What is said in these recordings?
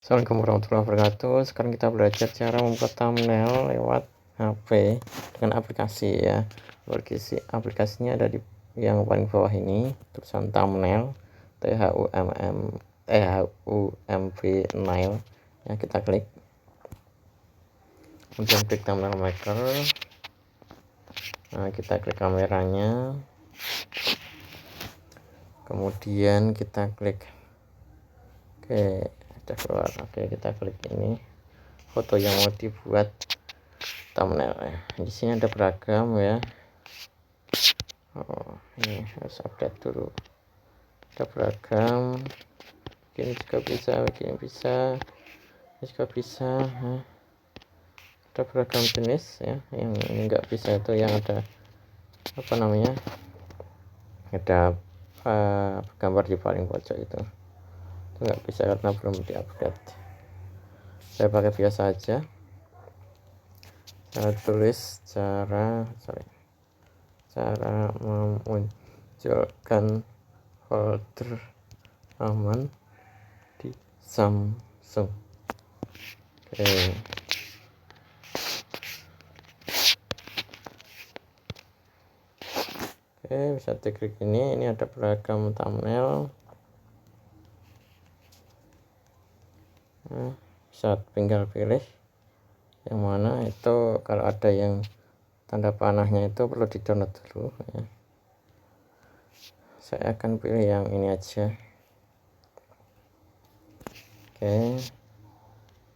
Assalamualaikum warahmatullahi wabarakatuh. Sekarang kita belajar cara membuat thumbnail lewat HP dengan aplikasi ya. Aplikasinya ada di yang paling bawah ini, tulisan thumbnail, THUMB nail ya, kita klik. Kemudian klik thumbnail maker. Nah, kita klik kameranya. Kemudian kita klik udah keluar. Kita klik ini foto yang mau dibuat thumbnail ya. Di sini ada beragam ya. Ini harus update dulu. Ada beragam, ini juga bisa, begini bisa, ini juga bisa ya. Ada beragam jenis ya. Yang ini enggak bisa itu yang ada apa namanya, ada gambar di paling pojok itu nggak bisa karena belum diupdate. Saya pakai biasa aja. Saya tulis cara memunculkan folder aman di Samsung. Bisa diklik ini ada beragam thumbnail. Bisa tinggal pilih yang mana. Itu kalau ada yang tanda panahnya itu perlu di download dulu ya. Saya akan pilih yang ini aja.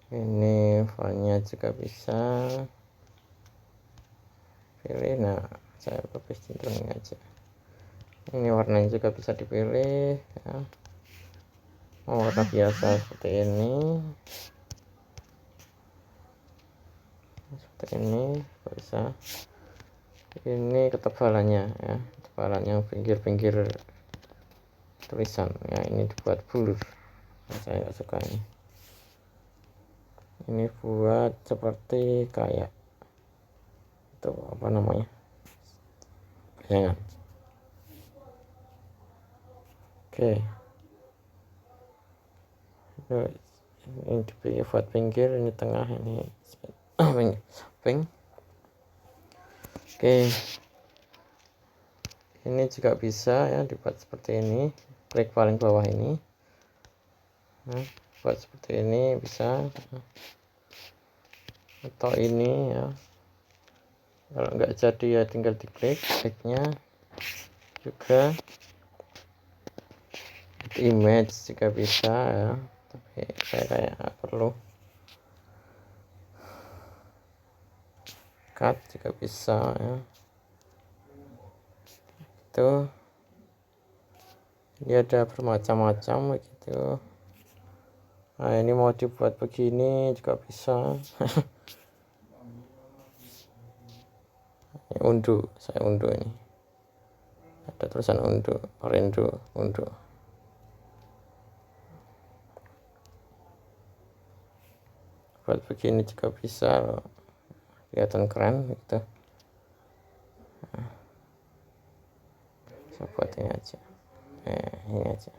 Ini filenya juga bisa pilih. Nah, saya lebih cenderung ini aja. Ini warnanya juga bisa dipilih ya. Warna biasa seperti ini, bisa. Ini ketebalannya ya, ketebalan yang pinggir-pinggir tulisan ya. Ini dibuat blur. Saya nggak suka ini. Ini buat seperti kayak itu apa namanya, bayangan. Ini dipilih buat pinggir, ini tengah, ini samping. Ini juga bisa ya, dibuat seperti ini. Klik paling bawah ini. Nah, buat seperti ini bisa. Atau ini ya. Kalau nggak jadi ya tinggal diklik kliknya juga. Image juga bisa ya, tapi saya kayak nggak perlu. Cut juga bisa ya. Itu dia ada bermacam-macam begitu. Nah, ini mau dibuat begini juga bisa. Ini unduh, saya unduh ini. Ada tulisan unduh, unduh. Buat begini juga bisa, kelihatan keren gitu. Saya buat ini aja. Ini aja,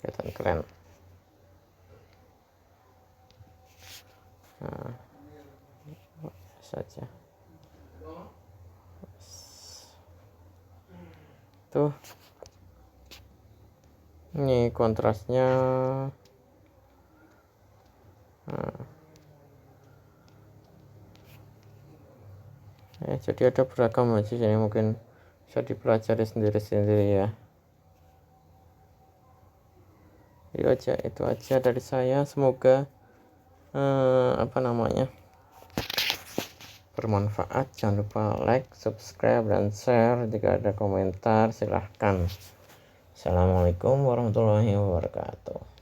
kelihatan keren. Saja. Tuh. Ini kontrasnya. Jadi ada beragam aja sini, mungkin bisa dipelajari sendiri-sendiri ya. Itu aja dari saya. Semoga bermanfaat. Jangan lupa like, subscribe, dan share. Jika ada komentar silahkan. Assalamualaikum warahmatullahi wabarakatuh.